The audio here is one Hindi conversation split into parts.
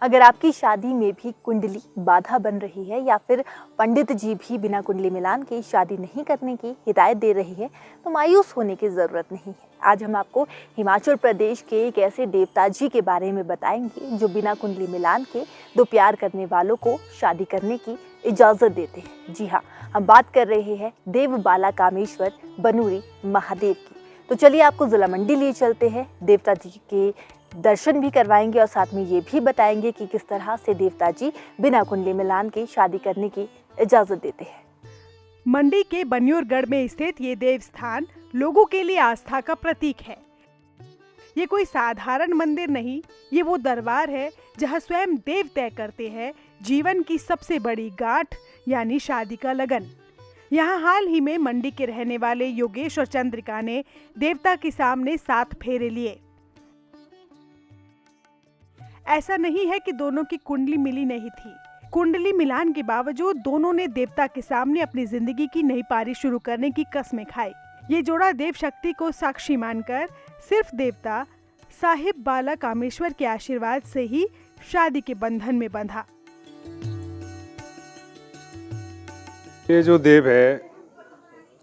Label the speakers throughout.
Speaker 1: अगर आपकी शादी में भी कुंडली बाधा बन रही है या फिर पंडित जी भी बिना कुंडली मिलान के शादी नहीं करने की हिदायत दे रही है, तो मायूस होने की ज़रूरत नहीं है। आज हम आपको हिमाचल प्रदेश के एक ऐसे देवता जी के बारे में बताएंगे जो बिना कुंडली मिलान के दो प्यार करने वालों को शादी करने की इजाज़त देते हैं। जी हाँ, हम बात कर रहे हैं देव बाला कामेश्वर बनूरी महादेव की। तो चलिए आपको जिला मंडी लिए चलते हैं, देवता जी के दर्शन भी करवाएंगे और साथ में ये भी बताएंगे कि किस तरह से देवता जी बिना कुंडली मिलान के शादी करने की इजाजत देते हैं।
Speaker 2: मंडी के बन्योरगढ़ में स्थित ये देव स्थान लोगों के लिए आस्था का प्रतीक है। ये कोई साधारण मंदिर नहीं, ये वो दरबार है जहाँ स्वयं देव तय करते हैं जीवन की सबसे बड़ी गांठ यानी शादी का लगन। यहाँ हाल ही में मंडी के रहने वाले योगेश और चंद्रिका ने देवता के सामने 7 फेरे लिए। ऐसा नहीं है कि दोनों की कुंडली मिली नहीं थी। कुंडली मिलान के बावजूद दोनों ने देवता के सामने अपनी जिंदगी की नई पारी शुरू करने की कसमें खाई। ये जोड़ा देव शक्ति को साक्षी मानकर सिर्फ देवता साहिब बाला कामेश्वर के आशीर्वाद से ही शादी के बंधन में बंधा।
Speaker 3: ये जो देव है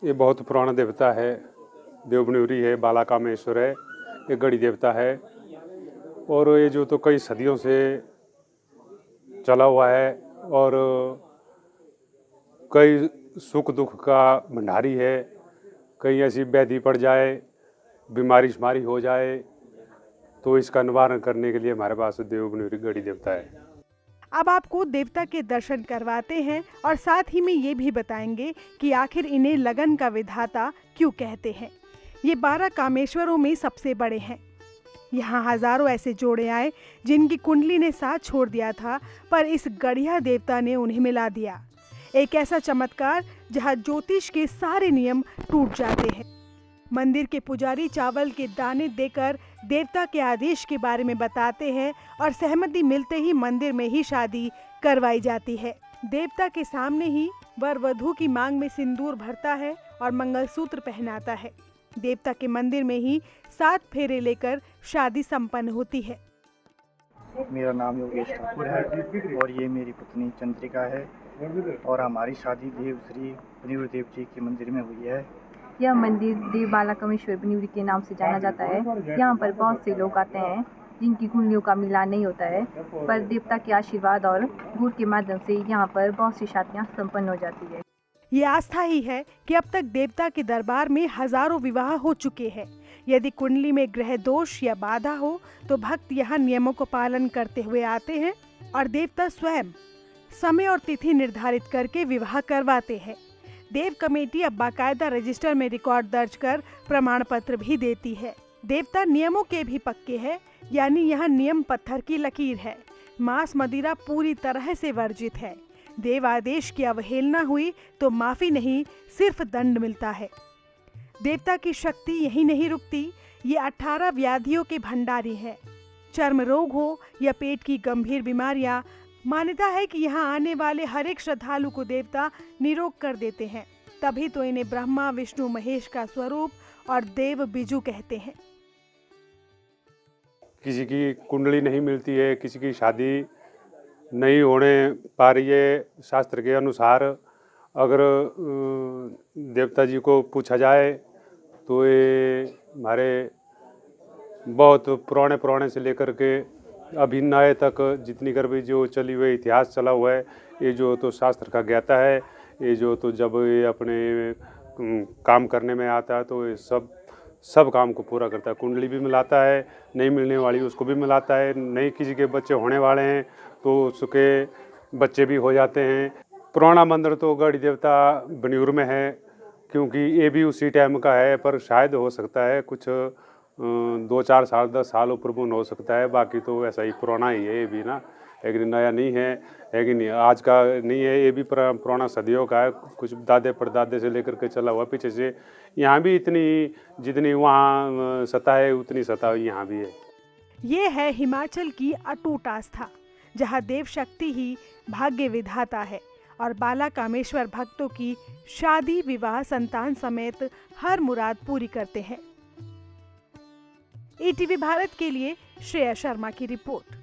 Speaker 3: ये बहुत पुराना देवता है, देव बनूरी है, बाला कामेश्वर है, ये गढ़ी देवता है और ये जो तो कई सदियों से चला हुआ है और कई सुख दुख का भंडारी है। कहीं ऐसी व्याधि पड़ जाए, बीमारी शुमारी हो जाए तो इसका निवारण करने के लिए हमारे पास देव बनूरी गढ़ी देवता है।
Speaker 2: अब आपको देवता के दर्शन करवाते हैं और साथ ही में ये भी बताएंगे कि आखिर इन्हें लगन का विधाता क्यों कहते हैं। ये 12 कामेश्वरों में सबसे बड़े हैं। यहाँ हजारों ऐसे जोड़े आए जिनकी कुंडली ने साथ छोड़ दिया था, पर इस गढ़िया देवता ने उन्हें मिला दिया। एक ऐसा चमत्कार जहाँ ज्योतिष के सारे नियम टूट जाते हैं। मंदिर के पुजारी चावल के दाने देकर देवता के आदेश के बारे में बताते हैं और सहमति मिलते ही मंदिर में ही शादी करवाई जाती है। देवता के सामने ही वर वधू की मांग में सिंदूर भरता है और मंगलसूत्र पहनाता है। देवता के मंदिर में ही 7 फेरे लेकर शादी संपन्न होती है।
Speaker 4: मेरा नाम योगेश ठाकुर है और ये मेरी पत्नी चंद्रिका है और हमारी शादी देव श्री बनूरी देव जी के मंदिर में हुई है।
Speaker 5: यह मंदिर देव बाला कामेश्वर बनूरी के नाम से जाना जाता है। यहाँ पर बहुत से लोग आते हैं जिनकी कुंडलियों का मिलान नहीं होता है, पर देवता के आशीर्वाद और गुड़ के माध्यम से यहाँ पर बहुत सी शादियाँ संपन्न हो जाती है।
Speaker 2: ये आस्था ही है कि अब तक देवता के दरबार में हजारों विवाह हो चुके हैं। यदि कुंडली में ग्रह दोष या बाधा हो तो भक्त यहाँ नियमों को पालन करते हुए आते हैं और देवता स्वयं समय और तिथि निर्धारित करके विवाह करवाते हैं। देव कमेटी अब बाकायदा रजिस्टर में रिकॉर्ड दर्ज कर प्रमाण पत्र भी देती है। देवता नियमों के भी पक्के हैं, यानी यहाँ नियम पत्थर की लकीर है। मांस मदिरा पूरी तरह से वर्जित है। देव आदेश की अवहेलना हुई तो माफी नहीं, सिर्फ दंड मिलता है। देवता की शक्ति यही नहीं रुकती, ये 18 व्याधियों के भंडारी है। चर्म रोग हो या पेट की गंभीर बीमारियां, मान्यता है कि यहाँ आने वाले हर एक श्रद्धालु को देवता निरोग कर देते हैं। तभी तो इन्हें ब्रह्मा विष्णु महेश का स्वरूप और देव बिजू कहते हैं।
Speaker 3: किसी की कुंडली नहीं मिलती है, किसी की शादी नहीं होने पा रही है, शास्त्र के अनुसार अगर देवता जी को पूछा जाए तो ये हमारे बहुत पुराने से लेकर के अभी नए तक जितनी कर भी जो चली हुई इतिहास चला हुआ है, ये जो तो शास्त्र का ज्ञाता है। ये जो तो जब ये अपने काम करने में आता है तो ये सब काम को पूरा करता है। कुंडली भी मिलाता है, नहीं मिलने वाली उसको भी मिलाता है। नहीं किसी के बच्चे होने वाले हैं तो उसके बच्चे भी हो जाते हैं। पुराना मंदिर तो गढ़ी देवता बनूर में है, क्योंकि ये भी उसी टाइम का है, पर शायद हो सकता है कुछ 2-4 साल 10 साल ऊपर हो सकता है। बाकी तो ऐसा ही पुराना ही है, ये भी ना एक नया नहीं है कि नहीं, आज का नहीं है, ये भी पुराना सदियों का है। कुछ दादे परदादे से लेकर के चला हुआ पीछे से। यहाँ भी इतनी जितनी वहाँ सत्ता है उतनी सत्ता यहाँ भी है।
Speaker 2: ये है हिमाचल की अटूट आस्था, जहाँ देव शक्ति ही भाग्य विधाता है और बाला कामेश्वर भक्तों की शादी विवाह संतान समेत हर मुराद पूरी करते हैं। ईटीवी भारत के लिए श्रेया शर्मा की रिपोर्ट।